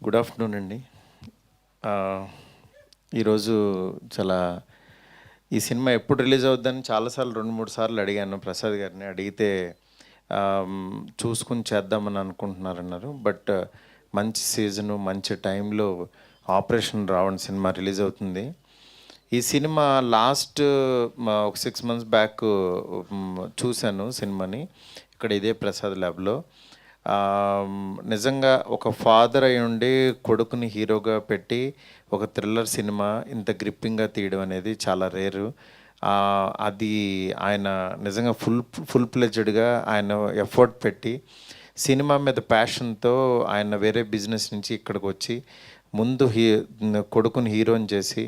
Good afternoon అండి. ఈరోజు చాలా ఈ సినిమా ఎప్పుడు రిలీజ్ అవుద్దని చాలాసార్లు 2-3 సార్లు అడిగాను ప్రసాద్ గారిని. అడిగితే చూసుకుని చేద్దామని అనుకుంటున్నారన్నారు. బట్ మంచి సీజను మంచి టైంలో ఆపరేషన్ రావణ్ సినిమా రిలీజ్ అవుతుంది. ఈ సినిమా లాస్ట్ ఒక 6 months బ్యాక్ చూశాను సినిమాని ఇక్కడ ఇదే ప్రసాద్ ల్యాబ్లో. నిజంగా ఒక ఫాదర్ అయి ఉండి కొడుకుని హీరోగా పెట్టి ఒక థ్రిల్లర్ సినిమా ఇంత గ్రిప్పింగ్గా తీయడం అనేది చాలా రేరు. అది ఆయన నిజంగా ఫుల్ ప్లెడ్జ్డ్గా ఆయన ఎఫర్ట్ పెట్టి సినిమా మీద ప్యాషన్తో ఆయన వేరే బిజినెస్ నుంచి ఇక్కడికి వచ్చి ముందు కొడుకుని హీరోని చేసి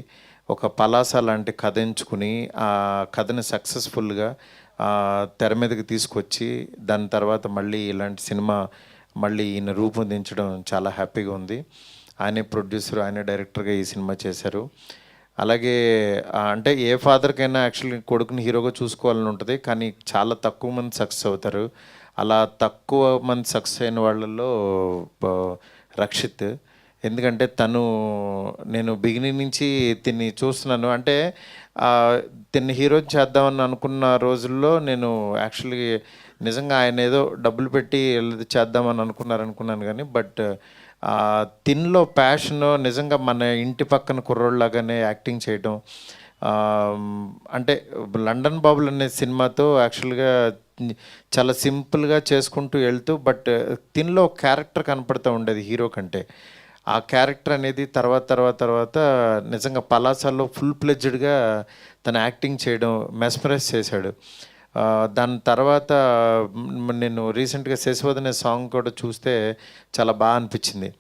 ఒక పలాస లాంటి కథ ఎంచుకుని ఆ కథని సక్సెస్ఫుల్గా తెర మీదకి తీసుకొచ్చి దాని తర్వాత మళ్ళీ ఇలాంటి సినిమా మళ్ళీ ఈయన రూపొందించడం చాలా హ్యాపీగా ఉంది. ఆయనే ప్రొడ్యూసర్, ఆయనే డైరెక్టర్గా ఈ సినిమా చేశారు. అలాగే అంటే ఏ ఫాదర్కైనా యాక్చువల్లీ కొడుకుని హీరోగా చూసుకోవాలని ఉంటుంది, కానీ చాలా తక్కువ మంది సక్సెస్ అవుతారు. అలా తక్కువ మంది సక్సెస్ అయిన వాళ్ళల్లో రక్షిత్. ఎందుకంటే నేను బిగినింగ్ నుంచి తిని చూస్తున్నాను. అంటే తిన్ని హీరో చేద్దామని అనుకున్న రోజుల్లో నేను యాక్చువల్లీ నిజంగా ఆయన ఏదో డబ్బులు పెట్టి చేద్దామని అనుకున్నాను కానీ బట్ తిన్లో ప్యాషన్ నిజంగా మన ఇంటి పక్కన కుర్రోళ్ళలాగానే యాక్టింగ్ చేయడం. అంటే లండన్ బాబులు అనే సినిమాతో యాక్చువల్గా చాలా సింపుల్గా చేసుకుంటూ వెళ్తూ బట్ తిన్లో క్యారెక్టర్ కనపడుతూ ఉండేది హీరో కంటే. ఆ క్యారెక్టర్ అనేది తర్వాత నిజంగా పలాసాల్లో ఫుల్ ప్లెడ్జ్డ్గా తను యాక్టింగ్ చేయడం మెస్మరైజ్ చేశాడు. దాని తర్వాత నేను రీసెంట్గా శశివదనే సాంగ్ కూడా చూస్తే చాలా బాగా అనిపించింది.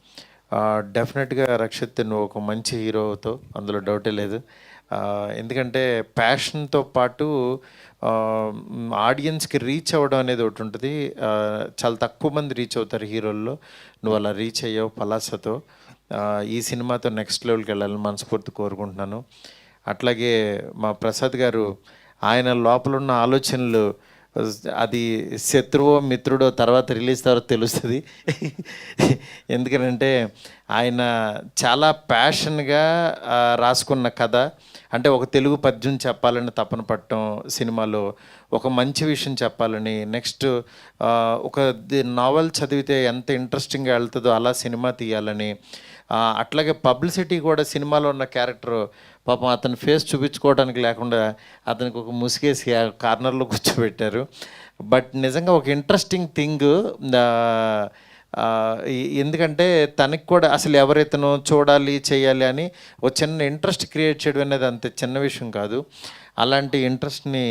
డెఫినెట్గా రక్షిత్ నువ్వు ఒక మంచి హీరోతో, అందులో డౌటే లేదు. ఎందుకంటే ప్యాషన్తో పాటు ఆడియన్స్కి రీచ్ అవ్వడం అనేది ఒకటి ఉంటుంది. చాలా తక్కువ మంది రీచ్ అవుతారు హీరోల్లో. నువ్వు అలా రీచ్ అయ్యావు పలాసతో. ఈ సినిమాతో నెక్స్ట్ లెవెల్కి వెళ్ళాలని మనస్ఫూర్తి కోరుకుంటున్నాను. అట్లాగే మా ప్రసాద్ గారు ఆయన లోపల ఉన్న ఆలోచనలు అది శత్రువో మిత్రుడో తర్వాత రిలీజ్ తర్వాత తెలుస్తుంది. ఎందుకంటే ఆయన చాలా ప్యాషన్గా రాసుకున్న కథ. అంటే ఒక తెలుగు పద్యం చెప్పాలని తపన పట్టడం, సినిమాలో ఒక మంచి విషయం చెప్పాలని, నెక్స్ట్ ఒక నావెల్ చదివితే ఎంత ఇంట్రెస్టింగ్గా వెళ్తుందో అలా సినిమా తీయాలని, అట్లాగే పబ్లిసిటీ కూడా సినిమాలో ఉన్న క్యారెక్టర్ పాపం అతని ఫేస్ చూపించుకోవడానికి లేకుండా అతనికి ఒక ముసుగేసి కార్నర్లో కూర్చోబెట్టారు. బట్ నిజంగా ఒక ఇంట్రెస్టింగ్ థింగ్. ఎందుకంటే తనకి కూడా అసలు ఎవరైతేనో చూడాలి చేయాలి అని ఒక చిన్న ఇంట్రెస్ట్ క్రియేట్ చేయడం అనేది అంత చిన్న విషయం కాదు. అలాంటి ఇంట్రెస్ట్ని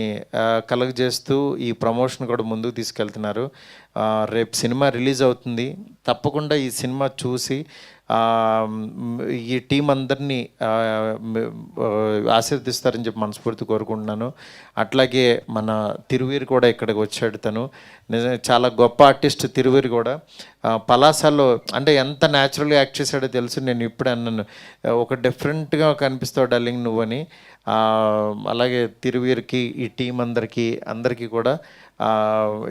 కలుగజేస్తూ ఈ ప్రమోషన్ కూడా ముందుకు తీసుకెళ్తున్నారు. రేపు సినిమా రిలీజ్ అవుతుంది. తప్పకుండా ఈ సినిమా చూసి ఈ టీం అందరినీ ఆశీర్దిస్తారని చెప్పి మనస్ఫూర్తి కోరుకుంటున్నాను. అట్లాగే మన తిరువీరు కూడా ఇక్కడికి వచ్చాడు. తను నిజంగా చాలా గొప్ప ఆర్టిస్ట్. తిరువీరు కూడా పలాసాలో అంటే ఎంత న్యాచురల్గా యాక్ట్ చేశాడో తెలుసు. నేను ఇప్పుడే అన్నాను, ఒక డిఫరెంట్గా కనిపిస్తావు డార్లింగ్ నువ్వని. అలాగే తిరువీరుకి, ఈ టీం అందరికీ కూడా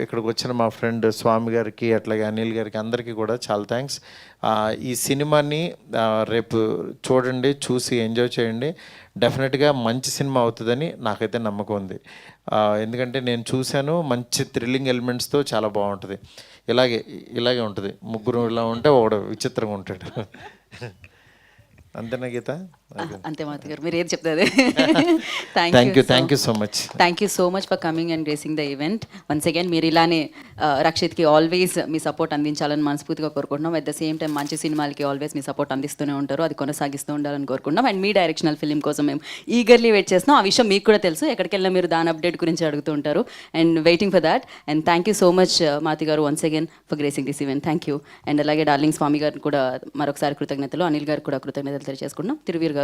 ఇక్కడికి వచ్చిన మా ఫ్రెండ్ స్వామి గారికి, అట్లాగే అనిల్ గారికి, అందరికీ కూడా చాలా థ్యాంక్స్. ఈ సినిమాని రేపు చూడండి, చూసి ఎంజాయ్ చేయండి. డెఫినెట్గా మంచి సినిమా అవుతుందని నాకైతే నమ్మకం ఉంది. ఎందుకంటే నేను చూశాను, మంచి థ్రిల్లింగ్ ఎలిమెంట్స్తో చాలా బాగుంటుంది. ఇలాగే ఉంటుంది. ముగ్గురు ఇలా ఉంటే ఒకడు విచిత్రంగా ఉంటాడు. అంతేనా గీత? అంతే మాతి గారు, మీరు ఏది చెప్తారు. Thank you so much for coming and gracing the event. Once again మీరు ఇలానే రక్షిత్కి ఆల్వేస్ మీ సపోర్ట్ అందించాలని మనస్ఫూర్తిగా కోరుకుంటున్నాం. అట్ ద సేమ్ టైం మంచి సినిమాలకి ఆల్వేస్ మీ సపోర్ట్ అందిస్తూనే ఉంటారు, అది కొనసాగిస్తూ ఉండాలని కోరుకుంటున్నాం. అండ్ మీ డైరెక్షనల్ ఫిలిం కోసం మేము ఈగర్లీ వెయిట్ చేస్తున్నాం. ఆ విషయం మీకు కూడా తెలుసు. ఎక్కడికి వెళ్ళినా మీరు దాని అప్డేట్ గురించి అడుగుతూ ఉంటారు. And waiting for that. And thank you so much Mathi garu once again for gracing this event. Thank you. And అలాగే డార్లింగ్ స్వామి గారు కూడా మరొకసారి కృతజ్ఞతలు, అనిల్ గారు కూడా కృతజ్ఞతలు తెలియజేసుకుంటున్నాం. తిరువీర్ గారు